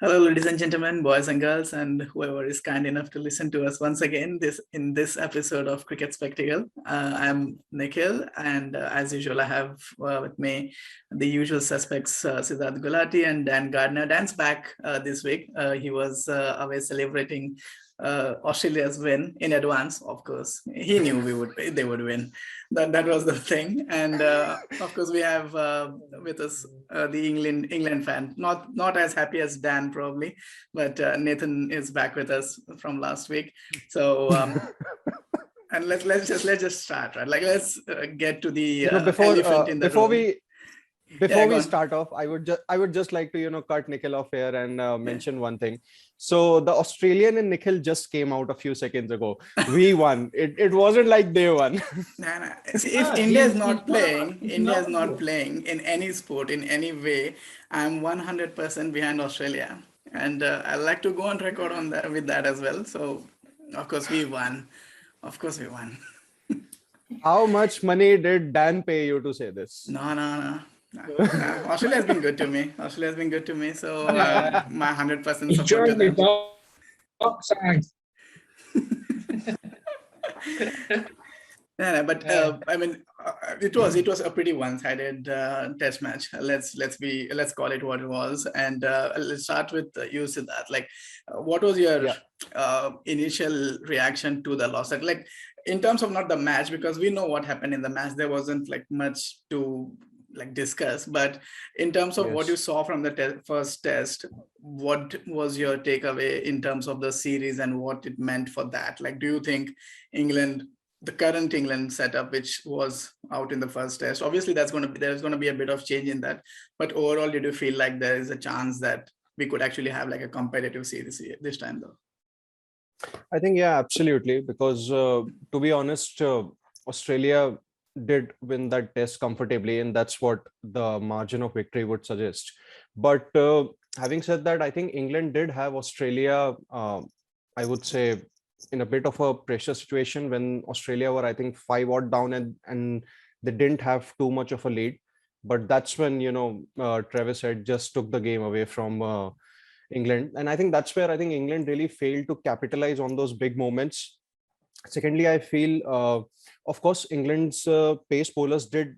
Hello, ladies and gentlemen, boys and girls, and whoever is kind enough to listen to us once again in this episode of Cricket Spectacle. I'm Nikhil, and as usual, I have with me the usual suspects, Sidharth Gulati and Dan Gardner. Dan's back this week. He was away celebrating Australia's win in advance. Of course, he knew they would win. That was the thing. And of course, we have with us the England fan, not as happy as Dan probably, but Nathan is back with us from last week. So and let's just start, right? Like let's get to the elephant in the room. Before we start off, I would just like to cut Nikhil off here and mention one thing. So the Australian and Nikhil just came out a few seconds ago. We won. It wasn't like they won. Nah. See, if India is not playing in any sport in any way, I'm 100% behind Australia, and I like to go on record on that with that as well. So of course we won. How much money did Dan pay you to say this? No. Australia has been good to me. So my 100% support to them. But I mean, it was a pretty one-sided test match. Let's call it what it was, and let's start with you, Sidharth. Like, what was your initial reaction to the loss? Like, in terms of not the match, because we know what happened in the match. There wasn't like much to discuss, but in terms of what you saw from the first test, what was your takeaway in terms of the series and what it meant for that? Like, do you think the current England setup, which was out in the first test, obviously there's going to be a bit of change in that, but overall, did you feel like there is a chance that we could actually have like a competitive series this time though? I think, yeah, absolutely. Because to be honest, Australia did win that test comfortably, and that's what the margin of victory would suggest. But having said that, I think England did have Australia, I would say, in a bit of a pressure situation when Australia were, I think, 5-odd down and they didn't have too much of a lead. But that's when, Travis Head just took the game away from England. And I think that's where I think England really failed to capitalize on those big moments. Secondly, I feel, of course, England's pace bowlers did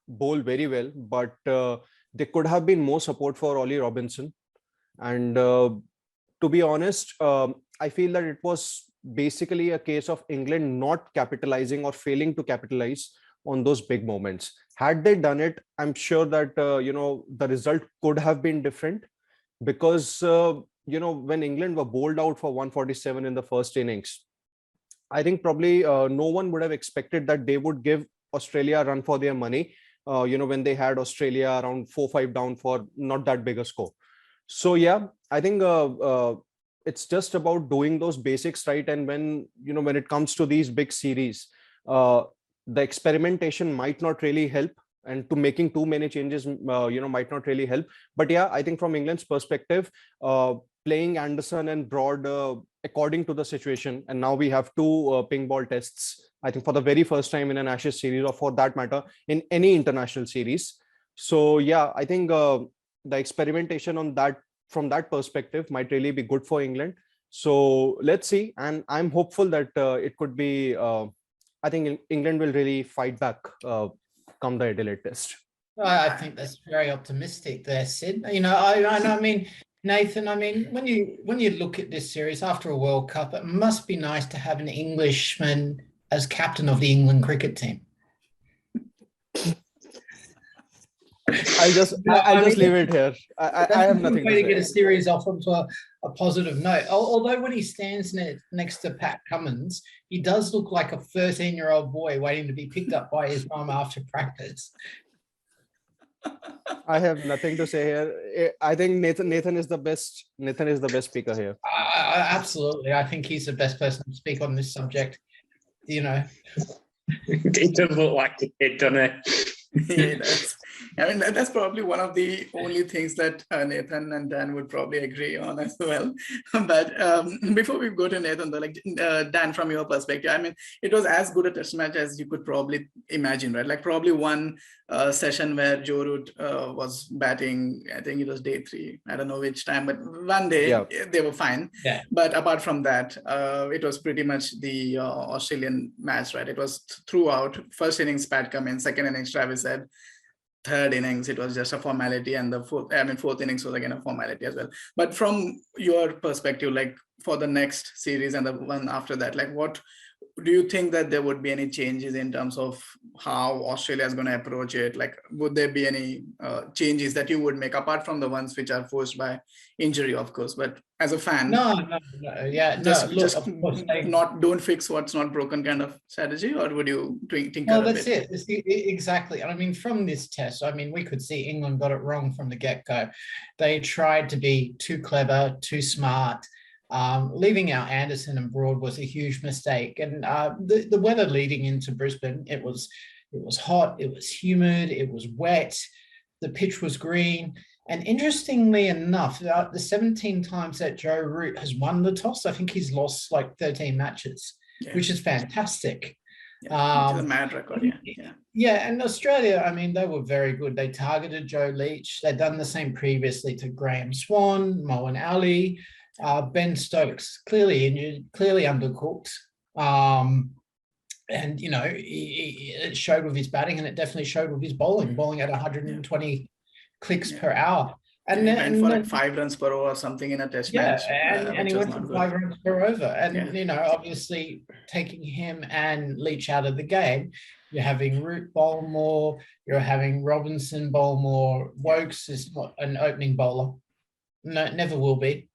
bowl very well, but there could have been more support for Ollie Robinson. And to be honest, I feel that it was basically a case of England not capitalizing or failing to capitalize on those big moments. Had they done it, I'm sure that, the result could have been different because, when England were bowled out for 147 in the first innings, I think probably no one would have expected that they would give Australia a run for their money, when they had Australia around 4-5 down for not that big a score. So, yeah, I think it's just about doing those basics right. And when it comes to these big series, the experimentation might not really help. And to making too many changes, might not really help. But yeah, I think from England's perspective, playing Anderson and Broad according to the situation, and now we have two pink ball tests, I think for the very first time in an Ashes series, or for that matter, in any international series. So yeah, I think the experimentation on that, from that perspective, might really be good for England. So let's see. And I'm hopeful that it could be, I think England will really fight back come the Adelaide test. I think that's very optimistic there, Sid. I mean, Nathan, when you look at this series after a World Cup, it must be nice to have an Englishman as captain of the England cricket team. I'll just leave it here. I have nothing to say. To get a series off onto a positive note. Although when he stands next to Pat Cummins, he does look like a 13-year-old boy waiting to be picked up by his mum after practice. I have nothing to say here. I think Nathan is the best. Nathan is the best speaker here. Absolutely, I think he's the best person to speak on this subject. It does look like it, doesn't it? Yeah, I mean, that's probably one of the only things that Nathan and Dan would probably agree on as well. But before we go to Nathan, though, like Dan, from your perspective, I mean, it was as good a test match as you could probably imagine, right? Like probably one session where Joe Root was batting, I think it was day 3. I don't know which time, but one day they were fine. Yeah. But apart from that, it was pretty much the Australian match, right? It was throughout. First innings, Pat Cummins. Second innings, Travis said. Third innings, it was just a formality, and the fourth innings was again a formality as well. But from your perspective, like for the next series and the one after that, like what do you think that there would be any changes in terms of how Australia is going to approach it? Like, would there be any changes that you would make apart from the ones which are forced by injury, of course? But as a fan, just don't fix what's not broken kind of strategy, or would you tinker well, a that's bit? exactly. I mean, from this test, I mean, we could see England got it wrong from the get-go. They tried to be too clever, too smart. Leaving out Anderson and Broad was a huge mistake. And the weather leading into Brisbane, it was hot, it was humid, it was wet, the pitch was green. And interestingly enough, the 17 times that Joe Root has won the toss, I think he's lost like 13 matches, which is fantastic. Yeah, a mad record, yeah, and Australia, I mean, they were very good. They targeted Joe Leach. They'd done the same previously to Graham Swan, Moeen Ali. Ben Stokes, clearly injured, clearly undercooked. And, you know, it showed with his batting, and it definitely showed with his bowling at 120 clicks per hour. And then for like 5 runs per over or something in a test match. And he went for 5 runs per over. And, you know, obviously taking him and Leach out of the game, you're having Root bowl more, you're having Robinson bowl more. Wokes is not an opening bowler. No, never will be.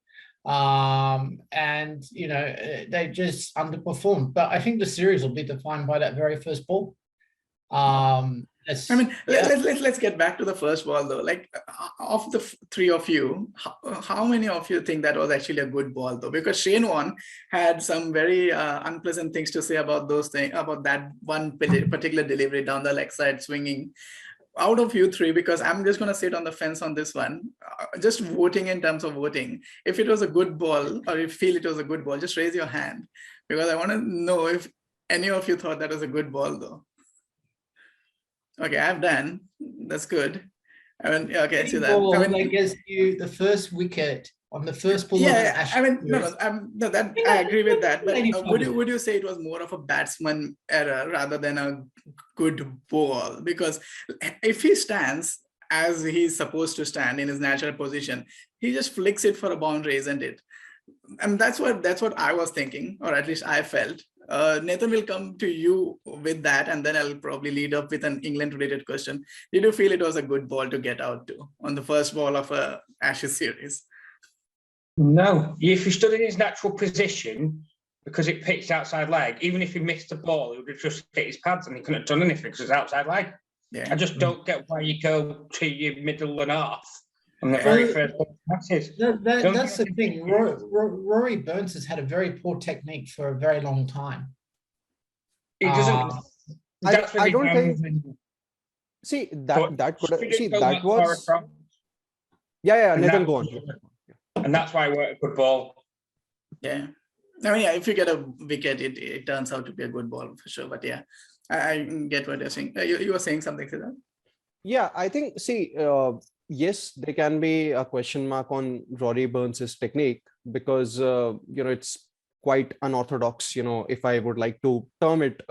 And you know, they just underperformed. But I think the series will be defined by that very first ball. I mean, let's get back to the first ball though. Like, of the 3 of you, how many of you think that was actually a good ball though? Because Shane Warne had some very unpleasant things to say about those things, about that one particular delivery down the leg side swinging. Out of you 3, because I'm just going to sit on the fence on this one, just voting in terms of voting. If it was a good ball, or you feel it was a good ball, just raise your hand, because I want to know if any of you thought that was a good ball though. Okay, I've done. That's good. I mean, okay, see that. I mean, I guess the first wicket on the first ball. Yeah, I mean, I agree with that. But would you say it was more of a batsman error rather than a good ball? Because if he stands as he's supposed to stand in his natural position, he just flicks it for a boundary, isn't it? And that's what I was thinking, or at least I felt. Nathan will come to you with that, and then I'll probably lead up with an England-related question. Did you feel it was a good ball to get out to on the first ball of a Ashes series? No, if he stood in his natural position, because it pitched outside leg, even if he missed the ball, he would have just hit his pads and he couldn't have done anything because it's outside leg. Yeah. I just don't get why you go to your middle and half on the very first matches. That's the thing. Rory Burns has had a very poor technique for a very long time. He doesn't. I don't think. See that could see that was. Yeah. Nathan, go on. And that's why I worked a good ball. Yeah. I mean, if you get a wicket, it turns out to be a good ball for sure. But yeah, I get what you're saying. You were saying something, Sidharth? Yeah, I think, yes, there can be a question mark on Rory Burns' technique because, it's quite unorthodox, if I would like to term it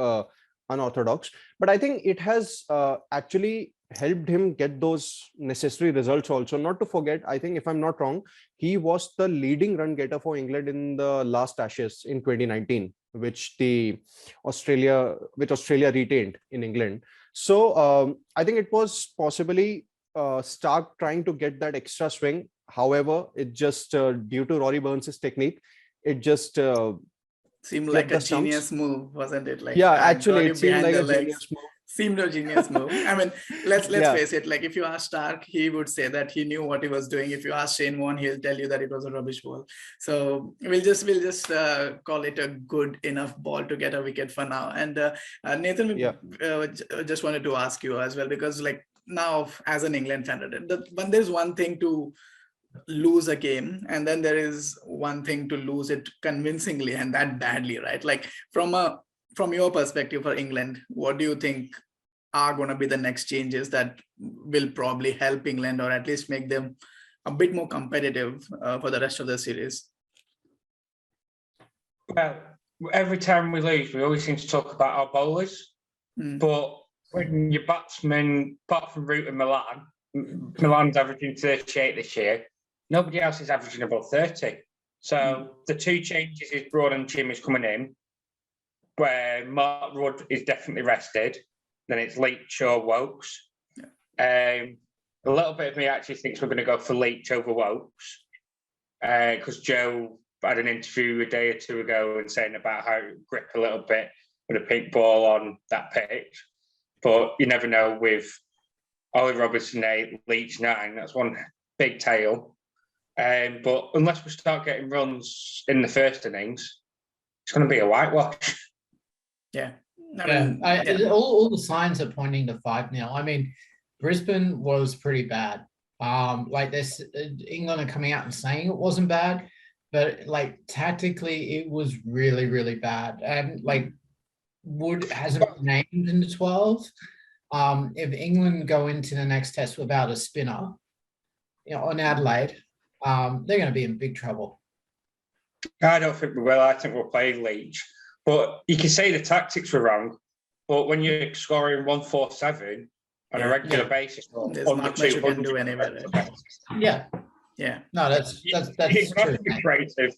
unorthodox. But I think it has actually helped him get those necessary results also. Not to forget, I think if I'm not wrong, he was the leading run getter for England in the last Ashes in 2019, which Australia retained in England. So I think it was possibly Stark trying to get that extra swing. However, it just due to Rory Burns' technique, it just seemed like a genius move, wasn't it? Like, yeah, actually, it seemed like a genius move. Seemed a genius move. I mean, let's face it. Like if you ask Stark, he would say that he knew what he was doing. If you ask Shane Warne, he'll tell you that it was a rubbish ball. So we'll just call it a good enough ball to get a wicket for now. And Nathan, just wanted to ask you as well, because like now as an England fan, when there's one thing to lose a game, and then there is one thing to lose it convincingly and that badly, right? Like from your perspective for England, what do you think are going to be the next changes that will probably help England, or at least make them a bit more competitive for the rest of the series? Well, every time we lose, we always seem to talk about our bowlers. But when your batsmen, apart from Root and Milan's averaging 38 this year, nobody else is averaging above 30. So the two changes is Broad and Jim is coming in, where Mark Rudd is definitely rested. Then it's Leach or Wokes. A little bit of me actually thinks we're going to go for Leach over Wokes, because Joe had an interview a day or two ago and saying about how it grip a little bit with a pink ball on that pitch. But you never know with Ollie Robertson 8, Leach 9. That's one big tail. But unless we start getting runs in the first innings, it's going to be a whitewash. Yeah. All the signs are pointing to 5-0. I mean, Brisbane was pretty bad. Like this, England are coming out and saying it wasn't bad, but like tactically, it was really, really bad. And like Wood hasn't been named in the 12. If England go into the next test without a spinner, on Adelaide, they're going to be in big trouble. I don't think we will. I think we'll play Leach. But you can say the tactics were wrong, but when you're scoring 147 on a regular basis, there's not much you can do anywhere. Yeah. No, that's true. Creative.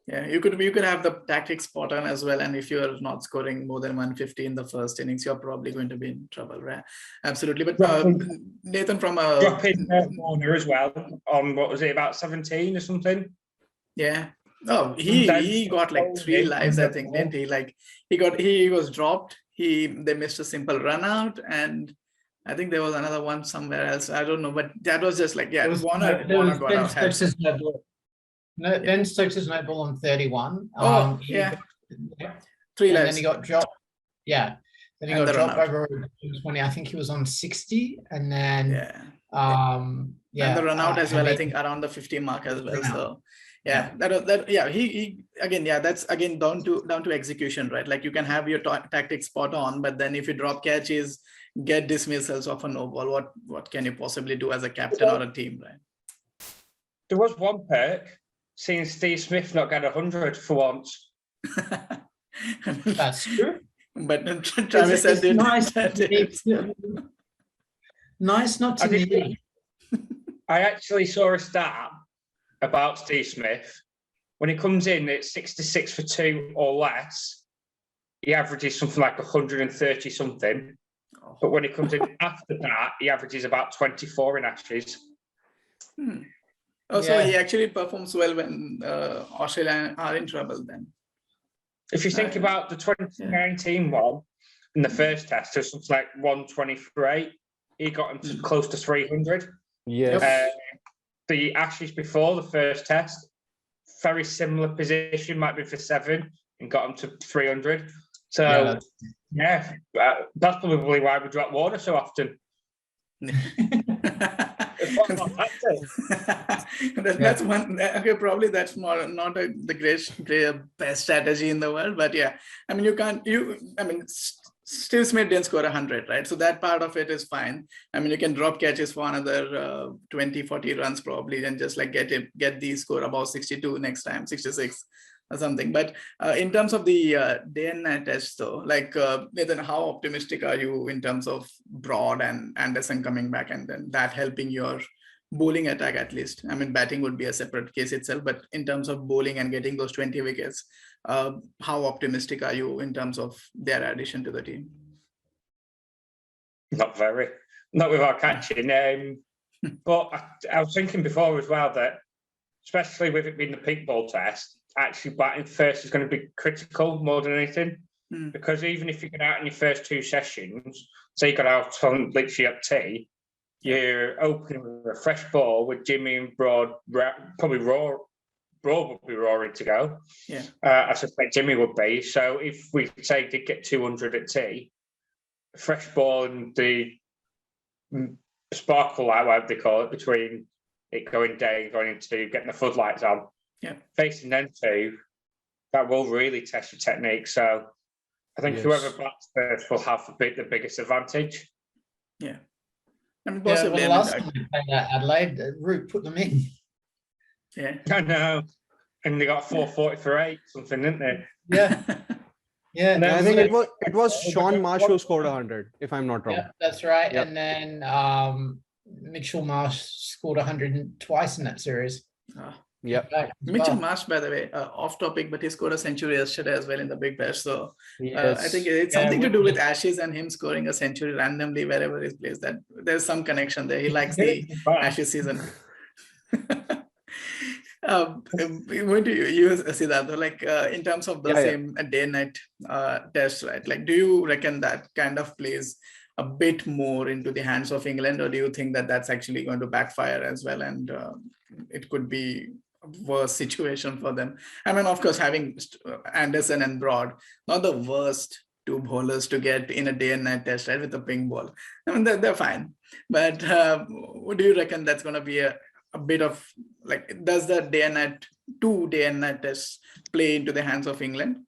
Yeah, you could have the tactics spot on as well, and if you're not scoring more than 150 in the first innings, you're probably going to be in trouble, right? Absolutely. But Nathan, from a dropping Warner as well on what was it, about 17 or something? Yeah. Oh, he got like 3 lives, I think, didn't he? Like he was dropped. They missed a simple run out, and I think there was another one somewhere else. I don't know, but that was just like Warner got out. Ben Stokes' no ball on 31. 3 lives. Then he got dropped. Yeah. Then he got dropped over 20. I think he was on 60, and then and the run out as well. I think around the 50 mark as well. So. That's again down to execution, right? Like you can have your tactics spot on, but then if you drop catches, get dismissals of a no ball, what can you possibly do as a captain or a team, right? There was one perk, seeing Steve Smith not get 100 for once. That's true. But Travis said it. Nice not to need. I actually saw a stat about Steve Smith. When he comes in at 66 for 2 or less, he averages something like 130 something. But when he comes in after that, he averages about 24 in Ashes. So he actually performs well when Australia are in trouble then. If you think about the 2019 one, in the first test, it was something like 123. He got him to close to 300. Yes. The Ashes before the first test, very similar position, might be for 7, and got him to 300. So, that's probably why we drop Warner so often. That's one. Okay, probably that's not the great best strategy in the world, but I mean, Steve Smith didn't score 100, right? So that part of it is fine. I mean, you can drop catches for another 20, 40 runs probably, and just like get the score about 62 next time, 66 or something. But in terms of the day and night test, though, like Nathan, how optimistic are you in terms of Broad and Anderson coming back, and then that helping your bowling attack at least? I mean, batting would be a separate case itself, but in terms of bowling and getting those 20 wickets, how optimistic are you in terms of their addition to the team? Not very. Not with our catching. But I was thinking before as well that, especially with it being the pink ball test, actually batting first is going to be critical more than anything. Because even if you get out in your first 2 sessions, say you got out on literally at tea, you're opening with a fresh ball with Jimmy and Broad, probably Broad would be roaring to go. Yeah, I suspect Jimmy would be. So if we say did get 200 at tea, fresh ball and the sparkle light, whatever they call it, between it going day and going into getting the floodlights on, facing them two, that will really test your technique. So I think whoever bats first will have the biggest advantage. Yeah. And possibly, well, last time we played that Adelaide, Root put them in. Yeah. I know. And they got 440 for 8, something, didn't they? Yeah. Yeah. And I think it was Sean Marsh who scored 100, if I'm not wrong. Yeah, that's right. Yep. And then Mitchell Marsh scored 100 twice in that series. Mitchell Marsh, by the way, off topic, but he scored a century yesterday as well in the Big Bash. So I think it's something to do with Ashes and him scoring a century randomly wherever he plays. That there's some connection there. He likes the Ashes season. Going to you, Sidharth, like in terms of the same day and night test, right? Like, do you reckon that kind of plays a bit more into the hands of England, or do you think that that's actually going to backfire as well, and it could be a worse situation for them? I mean, of course, having Anderson and Broad, not the worst 2 bowlers to get in a day and night test, right, with a ping ball. I mean, they're fine. But what do you reckon that's going to be a bit of, like, does the two day and night tests play into the hands of England?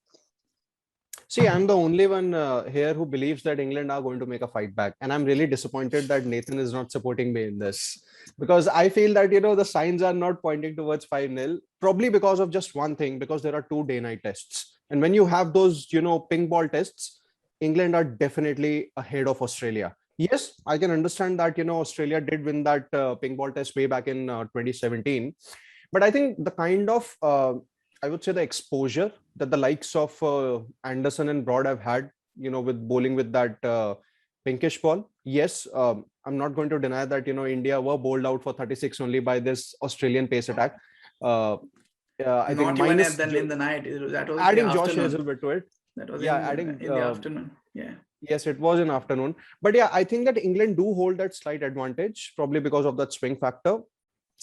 See, I'm the only one here who believes that England are going to make a fight back. And I'm really disappointed that Nathan is not supporting me in this. Because I feel that, the signs are not pointing towards 5-0, probably because of just one thing, because there are 2 day-night tests. And when you have those, ping ball tests, England are definitely ahead of Australia. Yes, I can understand that, Australia did win that ping ball test way back in 2017. But I think the kind of, I would say the exposure that the likes of Anderson and Broad have had, with bowling with that pinkish ball. Yes, I'm not going to deny that, India were bowled out for 36 only by this Australian pace attack. I think even then in the night. That was adding Josh Hazelwood to it. That was in the afternoon. Yeah. Yes, it was in afternoon. But yeah, I think that England do hold that slight advantage, probably because of that swing factor.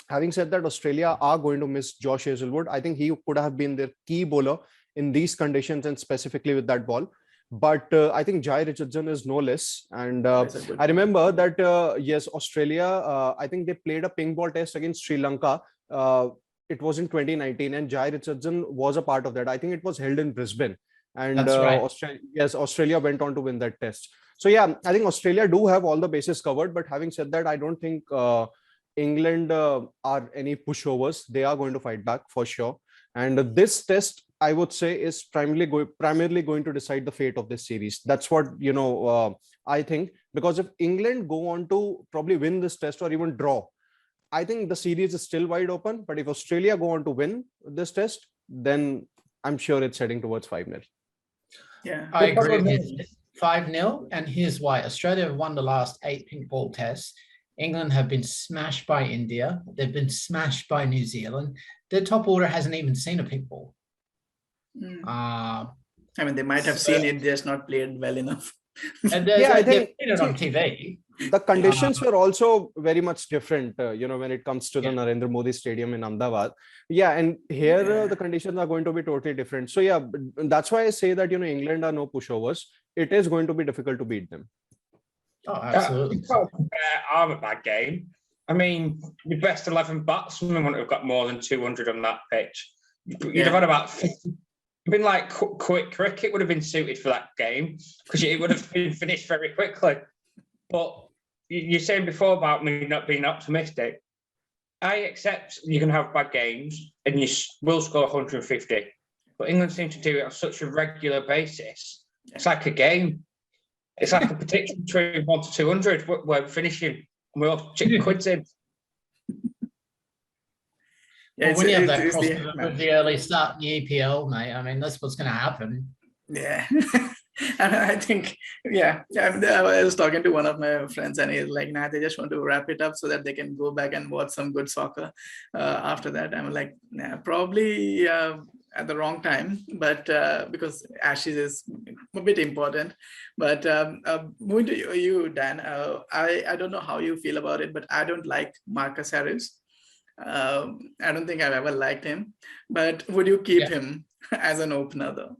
Having said that, Australia are going to miss Josh Hazelwood. I think he could have been their key bowler in these conditions and specifically with that ball. But I think Jhye Richardson is no less. And I remember that, yes, Australia, I think they played a ping ball test against Sri Lanka. It was in 2019 and Jhye Richardson was a part of that. I think it was held in Brisbane. And Australia went on to win that test. So yeah, I think Australia do have all the bases covered. But having said that, I don't think England are any pushovers. They are going to fight back for sure. And this test, I would say, is primarily going to decide the fate of this series. That's what, I think. Because if England go on to probably win this test or even draw, I think the series is still wide open. But if Australia go on to win this test, then I'm sure it's heading towards 5-0. Yeah, I agree with 5-0. And here's why. Australia have won the last 8 pink ball tests. England have been smashed by India. They've been smashed by New Zealand. Their top order hasn't even seen a pink ball. I mean, they might have seen it, just not played well enough. I think it on TV. The conditions were also very much different, when it comes to the Narendra Modi Stadium in Ahmedabad. Yeah, and here the conditions are going to be totally different. So yeah, that's why I say that, England are no pushovers. It is going to be difficult to beat them. Oh, absolutely. Are a bad game. I mean, the best 11 batsmen wouldn't have got more than 200 on that pitch. You'd have had about 50. Been like quick cricket would have been suited for that game because it would have been finished very quickly. But you're saying before about me not being optimistic. I accept you can have bad games and you will score 150. But England seem to do it on such a regular basis. It's like a game. It's like a prediction between 1 to 200. We're finishing and we're all chicken quids in. Yeah, when you have that crossover with the early start in the EPL, mate, I mean, that's what's going to happen. Yeah. And I think, I was talking to one of my friends and he's like, they just want to wrap it up so that they can go back and watch some good soccer after that. I'm like, probably at the wrong time, but because Ashes is a bit important. But moving to you, Dan, I don't know how you feel about it, but I don't like Marcus Harris. I don't think I've ever liked him. But would you keep him as an opener, though?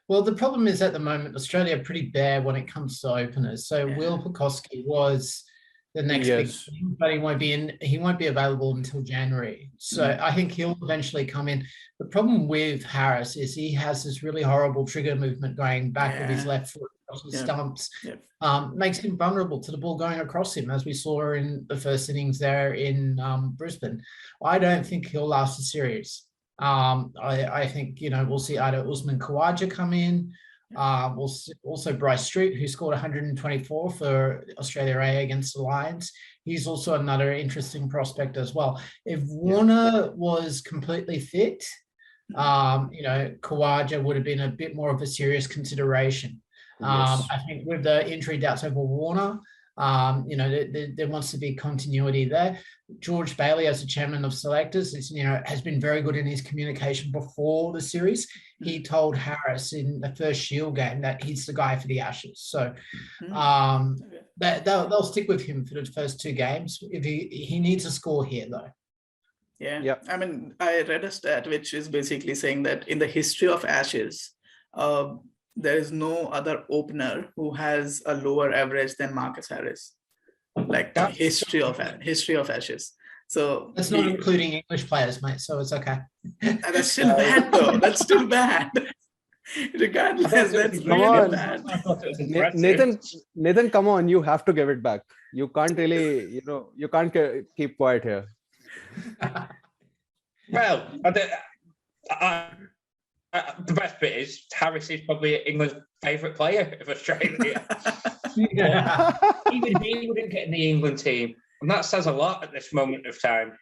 Well, the problem is at the moment, Australia are pretty bare when it comes to openers. So Will Pucovski was the next big thing, but he won't be available until January. So I think he'll eventually come in. The problem with Harris is he has this really horrible trigger movement going back with his left foot across the stumps. Makes him vulnerable to the ball going across him, as we saw in the first innings there in Brisbane. I don't think he'll last the series. I think, we'll see either Usman Khawaja come in. We'll see also Bryce Street, who scored 124 for Australia A against the Lions. He's also another interesting prospect as well. If Warner was completely fit, Khawaja would have been a bit more of a serious consideration. I think with the injury doubts over Warner, there wants to be continuity there. George Bailey, as the chairman of selectors, has been very good in his communication before the series. He told Harris in the first Shield game that he's the guy for the Ashes. So they'll stick with him for the first two games. If he needs a score here, though. Yeah. I mean, I read a stat which is basically saying that in the history of Ashes, there is no other opener who has a lower average than Marcus Harris, like the history of Ashes. So that's not including English players, mate. So it's okay. That's still bad, though. That's still bad. Regardless, that's really bad. Nathan, come on! You have to give it back. You can't really, you can't keep quiet here. Well, the best bit is Harris is probably England's favourite player of Australia. Even he wouldn't get in the England team, and that says a lot at this moment of time.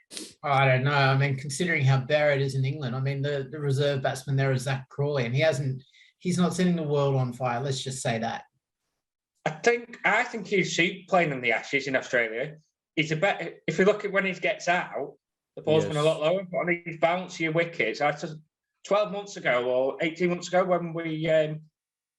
I don't know. I mean, considering how bare it is in England, I mean, the reserve batsman there is Zach Crawley, and he's not setting the world on fire. Let's just say that. I think he's suit playing in the Ashes in Australia. He's a better. If you look at when he gets out, the ball's been a lot lower, but on these bouncier wickets, 12 months ago or 18 months ago when we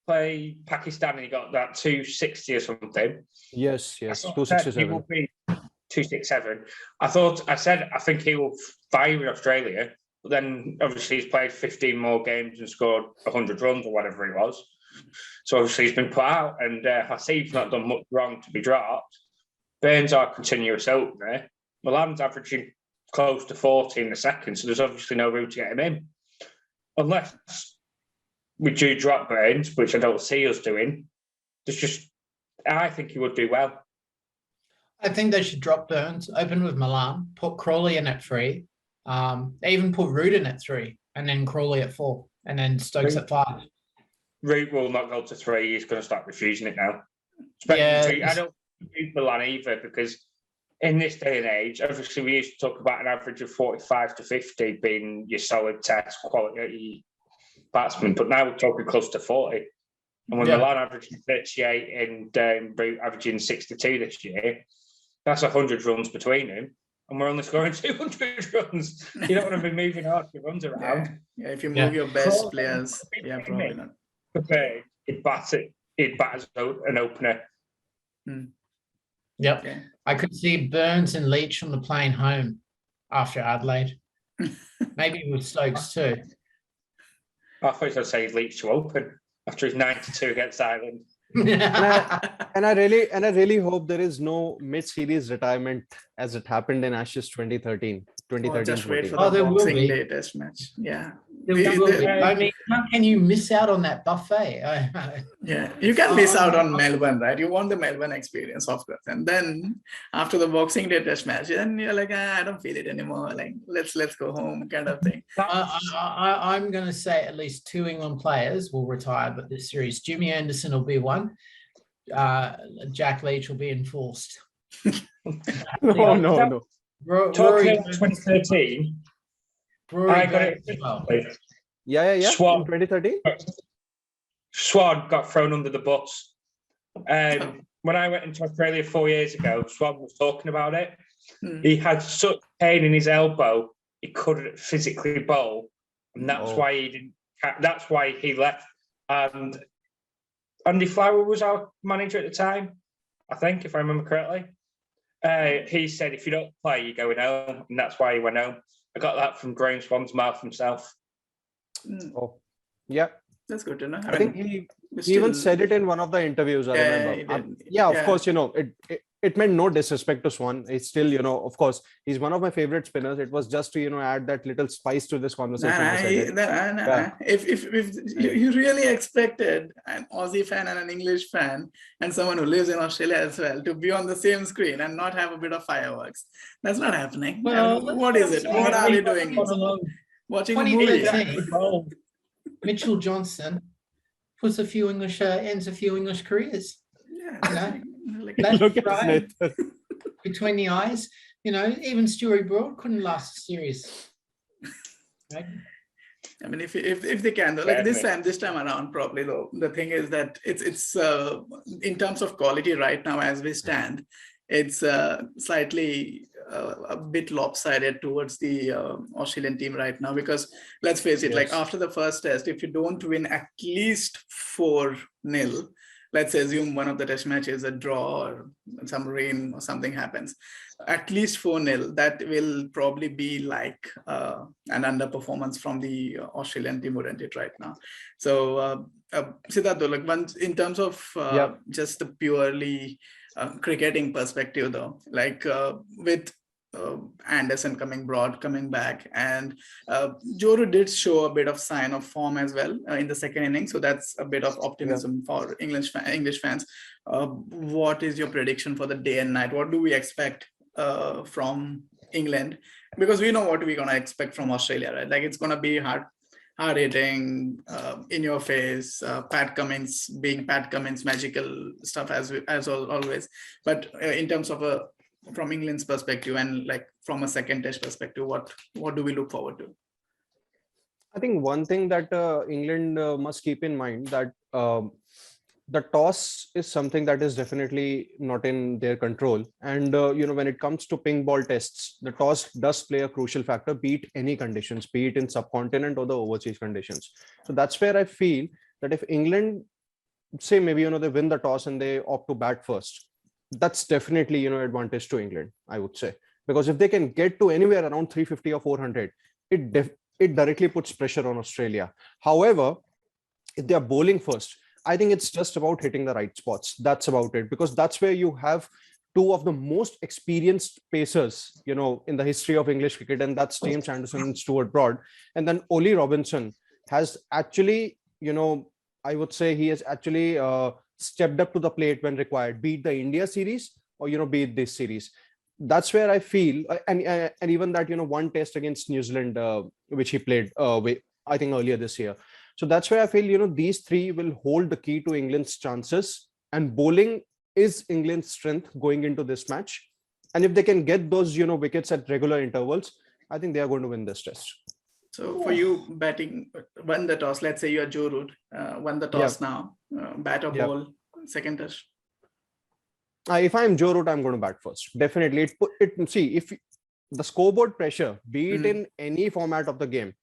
played Pakistan and he got that 260 or something. Yes, 267. He will be 267. I said I think he will fire in Australia, but then obviously he's played 15 more games and scored 100 runs or whatever it was. So obviously he's been put out, and Hasib's not done much wrong to be dropped. Burns are continuous opener. Milan's averaging close to 40 in the second, so there's obviously no room to get him in. Unless we do drop Burns, which I don't see us doing, I think he would do well. I think they should drop Burns, open with Milan, put Crawley in at 3, they even put Root in at 3, and then Crawley at 4, and then Stokes at 5. Root will not go to 3. He's going to start refusing it now. I don't think Milan either, because in this day and age, obviously we used to talk about an average of 45 to 50 being your solid test quality batsman, but now we're talking close to 40. And when Milan averaging 38 and Root averaging 62 this year, that's 100 runs between them, and we're only scoring 200 runs. You don't want to be moving hard your runs around. Yeah, if you move your best players, probably not. He'd bat as an opener. Yep. Okay. I could see Burns and Leach on the plane home after Adelaide. Maybe with Stokes too. I thought I'd say Leach to open after his 92 against Ireland. and I really hope there is no mid-series retirement as it happened in Ashes 2013. Just wait for the Boxing Day Test match. Yeah. I mean, how can you miss out on that buffet? Yeah, you can miss out on Melbourne, right? You want the Melbourne experience, of course. And then after the Boxing Day Test match, then you're like, I don't feel it anymore. Like, let's go home, kind of thing. I'm going to say at least 2 England players will retire, but this series, Jimmy Anderson will be one. Jack Leach will be enforced. No. Talking about 2013. I got it. Yeah. Swan, in 2013. Swan got thrown under the bus. When I went into Australia 4 years ago, Swan was talking about it. He had such pain in his elbow, he couldn't physically bowl, and that's why he didn't. That's why he left And Andy Flower was our manager at the time, I think, if I remember correctly. He said, if you don't play, you're going home. And that's why he went home. I got that from Graham Swan's mouth himself. Oh, yeah. That's good to know. I think he even said it in one of the interviews. I remember. Of course, it meant no disrespect to Swan. It's still, of course, he's one of my favorite spinners. It was just to, add that little spice to this conversation. If you really expected an Aussie fan and an English fan and someone who lives in Australia as well to be on the same screen and not have a bit of fireworks, that's not happening. Well, what is it? What are we doing? Watching a movie. Mitchell Johnson puts ends a few English careers. Yeah. Look at between the eyes. Even Stuart Broad couldn't last a series. Right? I mean, if they can, though, like this time around, probably though, the thing is that it's in terms of quality right now as we stand, it's slightly a bit lopsided towards the Australian team right now, because let's face it, like after the first test, if you don't win at least 4-0, let's assume one of the test matches a draw or some rain or something happens, at least 4-0, that will probably be like an underperformance from the Australian team, wouldn't it, right now? So Sidharth, like once in terms of just the purely cricketing perspective though, like with Anderson coming back, and Joe Root did show a bit of sign of form as well in the second inning, so that's a bit of optimism for English fans. What is your prediction for the day and night? What do we expect from England? Because we know what we're gonna expect from Australia, right? Like it's gonna be hard hitting, in your face, Pat Cummins being Pat Cummins, magical stuff as always. But in terms of from England's perspective and like from a second test perspective, what do we look forward to? I think one thing that England must keep in mind, that the toss is something that is definitely not in their control. And, when it comes to pink ball tests, the toss does play a crucial factor, be it any conditions, be it in subcontinent or the overseas conditions. So that's where I feel that if England, say maybe, they win the toss and they opt to bat first, that's definitely, advantage to England, I would say. Because if they can get to anywhere around 350 or 400, it directly puts pressure on Australia. However, if they are bowling first, I think it's just about hitting the right spots. That's about it, because that's where you have two of the most experienced pacers, in the history of English cricket, and that's James Anderson and Stuart Broad. And then Ollie Robinson has actually, I would say he has actually stepped up to the plate when required, be it the India series or, be it this series. That's where I feel, and even that, one test against New Zealand, which he played, I think earlier this year. So that's where I feel, these three will hold the key to England's chances, and bowling is England's strength going into this match. And if they can get those, wickets at regular intervals, I think they are going to win this test. So for you, batting, won the toss, let's say you're Joe Root, won the toss now, bat or ball, second test? If I'm Joe Root, I'm going to bat first. Definitely. See, if the scoreboard pressure, be it in any format of the game,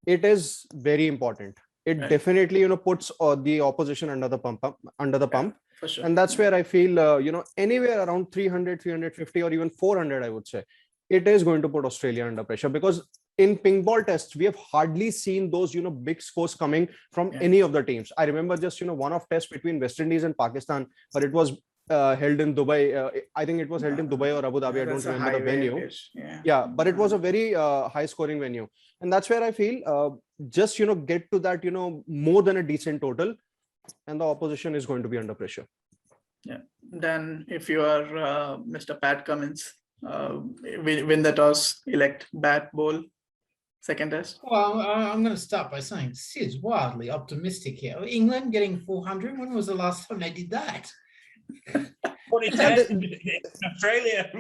it is very important. It definitely, puts the opposition under the pump. For sure. And that's where I feel, anywhere around 300, 350 or even 400, I would say, it is going to put Australia under pressure, because in pink ball tests, we have hardly seen those, big scores coming from any of the teams. I remember just, one-off test between West Indies and Pakistan, but it was held in Dubai. I think it was held in Dubai or Abu Dhabi. I don't remember the venue. But it was a very high scoring venue. And that's where I feel just, get to that, more than a decent total, and the opposition is going to be under pressure. Yeah. Then if you are Mr. Pat Cummins, win the toss, elect bat, bowl, second test? Well, I'm going to start by saying Sid's wildly optimistic here. England getting 400. When was the last time they did that? Australia.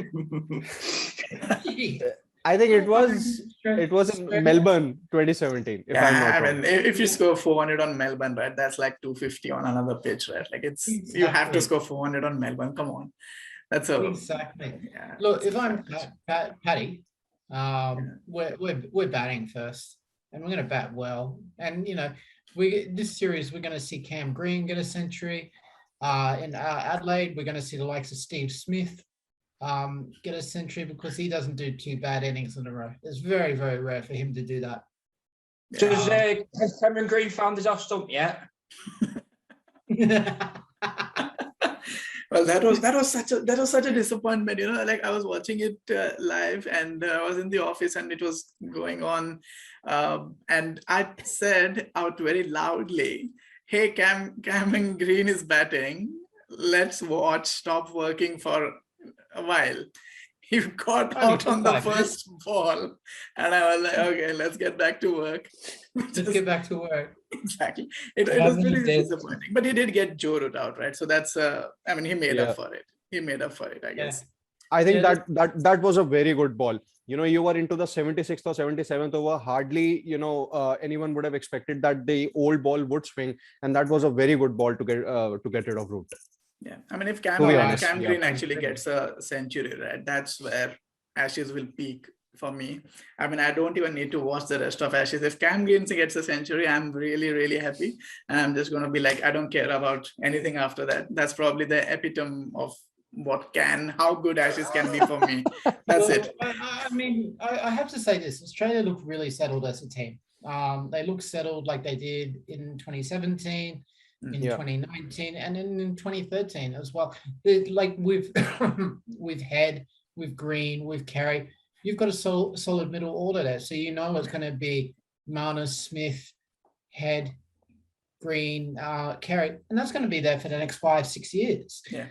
I think it was in Melbourne 2017. If I'm not wrong. If you score 400 on Melbourne, right, that's like 250 on another pitch, right? Like you have to score 400 on Melbourne. Come on, that's exactly. Look, if I'm Paddy, we're batting first. and we're going to bat well. And this series we're going to see Cam Green get a century. In Adelaide, we're going to see the likes of Steve Smith get a century because he doesn't do 2 bad innings in a row. It's very, very rare for him to do that. Has Cameron Green found his off stump yet? Well, that was such a disappointment. Like I was watching it live, and I was in the office, and it was going on, and I said out very loudly, "Hey, Cameron Green is batting. Let's watch. Stop working for a while." He got out on the first ball, and I was like, "Okay, let's get back to work." Let's get back to work. Exactly. It was really disappointing, but he did get Joe Root out, right? So that's, he made up for it. He made up for it, I guess. I think that was a very good ball. You were into the 76th or 77th over. Hardly, anyone would have expected that the old ball would swing, and that was a very good ball to get rid of Root. Yeah, if Cam Green actually gets a century, right, that's where Ashes will peak for me. I don't even need to watch the rest of Ashes. If Cam Green gets a century, I'm really, really happy. And I'm just going to be like, I don't care about anything after that. That's probably the epitome of how good Ashes can be for me. That's it. I have to say this. Australia looked really settled as a team. They look settled like they did in 2017. In 2019 and in 2013 as well. Like with Head, with Green, with Carey, you've got a solid middle order there. So it's going to be Marner, Smith, Head, Green, Carey, and that's going to be there for the next 5-6 years. Yeah.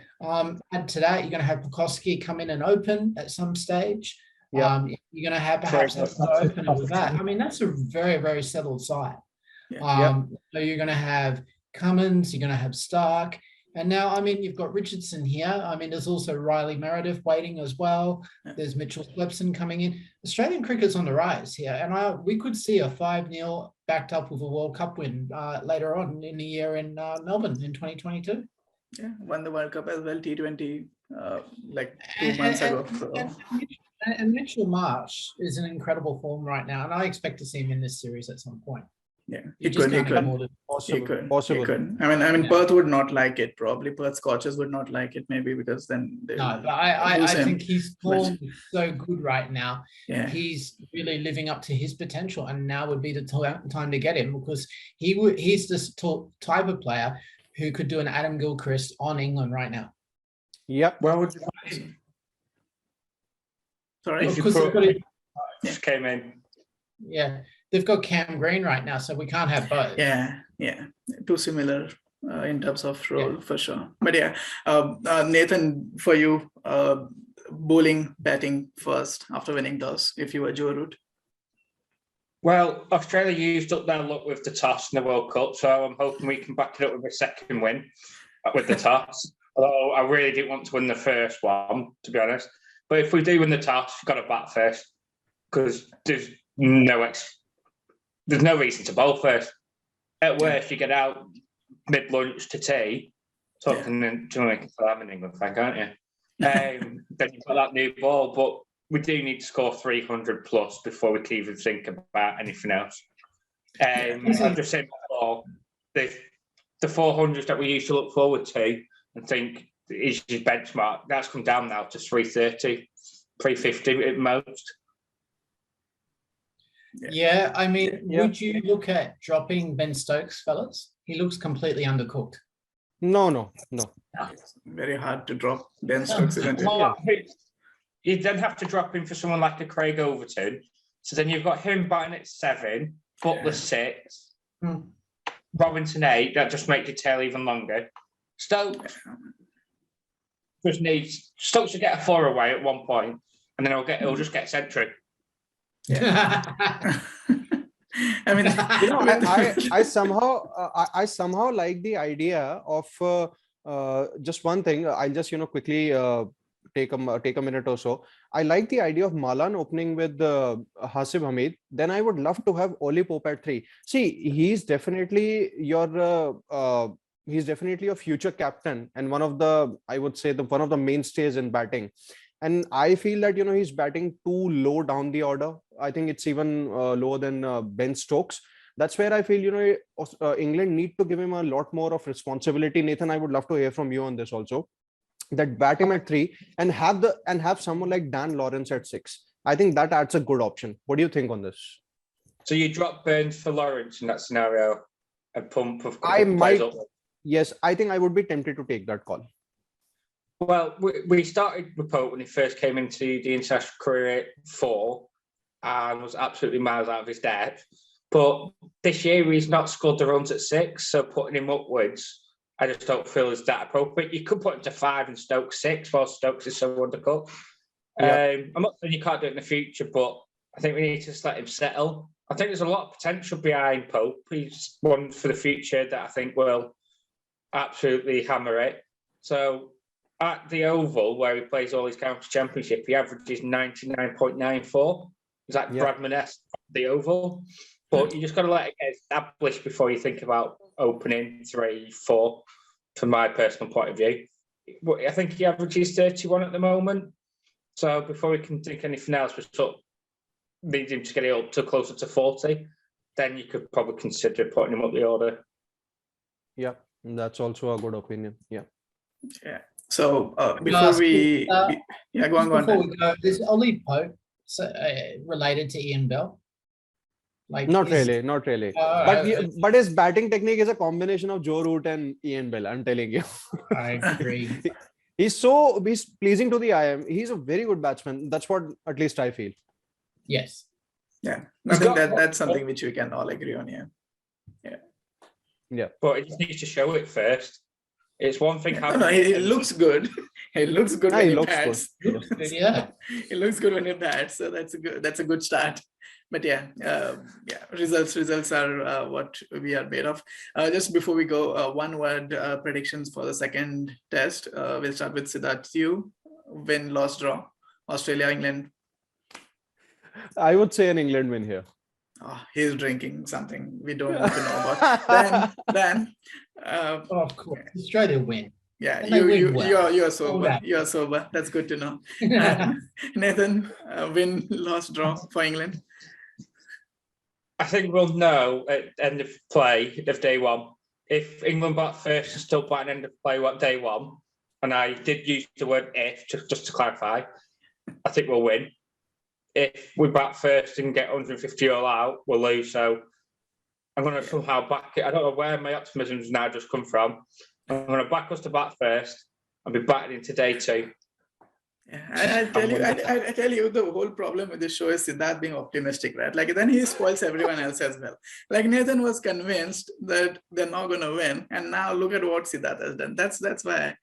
Add to that, you're going to have Pucovski come in and open at some stage. Yeah. You're going to have perhaps an opener with that. That's a very, very settled side. Yeah. So you're going to have Cummins, you're going to have Stark, and now you've got Richardson here. There's also Riley Meredith waiting as well. There's Mitchell Slepson coming in. Australian cricket's on the rise here, and we could see a 5-0 backed up with a World Cup win later on in the year in Melbourne in 2022. Yeah, won the World Cup as well, T20 like 2 months ago. And Mitchell Marsh is in incredible form right now, and I expect to see him in this series at some point. Yeah, he could. Possible. Perth would not like it. Probably Perth's coaches would not like it. Maybe because then but I think his form is so good right now. Yeah, he's really living up to his potential, and now would be the time to get him because he's this type of player who could do an Adam Gilchrist on England right now. Yep. Well, sorry, because just came in. Yeah. They've got Cam Green right now, so we can't have both. Yeah. Too similar in terms of role for sure. But Nathan, for you, bowling, batting first after winning toss, if you were Joe Root? Well, Australia used up their luck with the toss in the World Cup, so I'm hoping we can back it up with a second win with the toss. Although I really didn't want to win the first one, to be honest. But if we do win the toss, we've got to bat first because there's no reason to bowl first. At worst, you get out mid-lunch to tea, talking to make an England fan, can't you? Then you've got that new ball, but we do need to score 300 plus before we can even think about anything else. I've just said before, the 400s that we used to look forward to and think is your benchmark, that's come down now to 330, 350 at most. Yeah, would you look at dropping Ben Stokes, fellas? He looks completely undercooked. No. It's very hard to drop Ben Stokes, isn't it? You then have to drop him for someone like a Craig Overton. So then you've got him batting at 7, Butler 6, Robinson 8. That just makes your tail even longer. Stokes Stokes will get a 4 away at one point, and then he'll just get century. Yeah. I somehow like the idea of just one thing. I'll just quickly take a minute or so. I like the idea of Malan opening with Hasib Hamid. Then I would love to have Oli Pope at 3. See, he's definitely your future captain and one of the mainstays in batting. And I feel that, he's batting too low down the order. I think it's even lower than Ben Stokes. That's where I feel, England need to give him a lot more of responsibility. Nathan, I would love to hear from you on this also. That bat him at 3 and have someone like Dan Lawrence at 6. I think that adds a good option. What do you think on this? So you drop Burns for Lawrence in that scenario and pump of I might. up. Yes, I think I would be tempted to take that call. Well, we started with Pope when he first came into the international career at 4 and was absolutely miles out of his depth. But this year he's not scored the runs at 6, so putting him upwards, I just don't feel is that appropriate. You could put him to 5 and Stokes 6 while Stokes is so undercut. Yeah. I'm not saying you can't do it in the future, but I think we need to just let him settle. I think there's a lot of potential behind Pope. He's one for the future that I think will absolutely hammer it. So at the Oval, where he plays all his county championship, he averages 99.94. Is that Bradman-esque at the Oval? But you just got to let it get established before you think about opening 3, 4, from my personal point of view. I think he averages 31 at the moment. So before we can think anything else, we sort of need him to get it up to closer to 40. Then you could probably consider putting him up the order. Yeah, that's also a good opinion. Yeah. Yeah. So before we go on. Before we go, is Ollie Pope related to Ian Bell? Not really. But his batting technique is a combination of Joe Root and Ian Bell. I'm telling you. I agree. He's pleasing to the eye. He's a very good batsman. That's what at least I feel. Yes. Yeah. I think that's something which we can all agree on. Yeah. But it just needs to show it first. It's one thing. It looks good. It looks good when he bats. Yeah. It looks good when he bats. So that's a good start. But results are what we are made of. Just before we go, one word predictions for the second test. We'll start with Sidharth. You win, loss, draw. Australia, England. I would say an England win here. Oh, he's drinking something we don't want to know about. Then of course, Australia win. Yeah, you're sober. You're sober. That's good to know. Nathan, win, loss, draw for England. I think we'll know at end of play of day 1. If England bat first and still bat at end of play day 1, and I did use the word if just to clarify, I think we'll win. If we bat first and get 150 all out, we'll lose. So I'm going to somehow back it. I don't know where my optimism's now just come from. I'm going to back us to bat first and be batting into day 2. Yeah, I tell you, the whole problem with this show is Sidharth being optimistic, right? Like then he spoils everyone else as well. Like Nathan was convinced that they're not going to win, and now look at what Sidharth has done. That's why.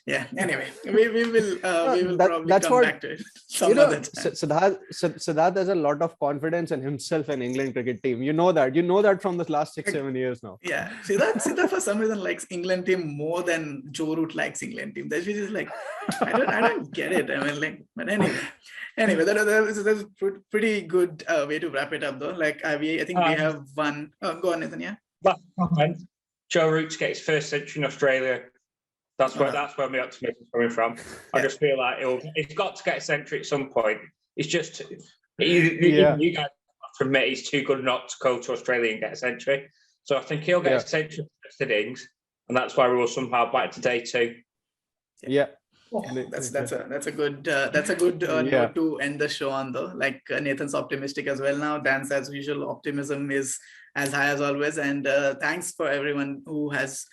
Yeah. Anyway, we will probably come back to it some other time. Sidharth has a lot of confidence in himself and England cricket team. You know that from the last 6-7 years now. Yeah. Sidharth for some reason likes England team more than Joe Root likes England team. That's just like I don't get it. I mean, but anyway, that is a pretty good way to wrap it up though. Like I think we have one. Oh, go on, Nathan. Yeah. Joe Root to get his first century in Australia. That's where my optimism is coming from. I just feel like he's got to get a century at some point. It's just you guys have to admit he's too good not to go to Australia and get a century. So I think he'll get a century first innings, and that's why we will somehow back to day 2. Yeah. That's a good note to end the show on though. Like Nathan's optimistic as well now. Dan's as usual optimism is as high as always. And thanks for everyone who has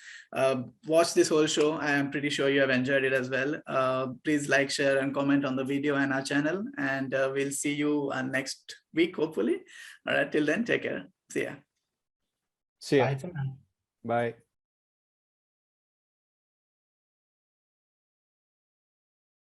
watched this whole show. I am pretty sure you have enjoyed it as well. Please like, share, and comment on the video and our channel. And we'll see you next week, hopefully. All right, till then, take care. See ya. See ya. Bye.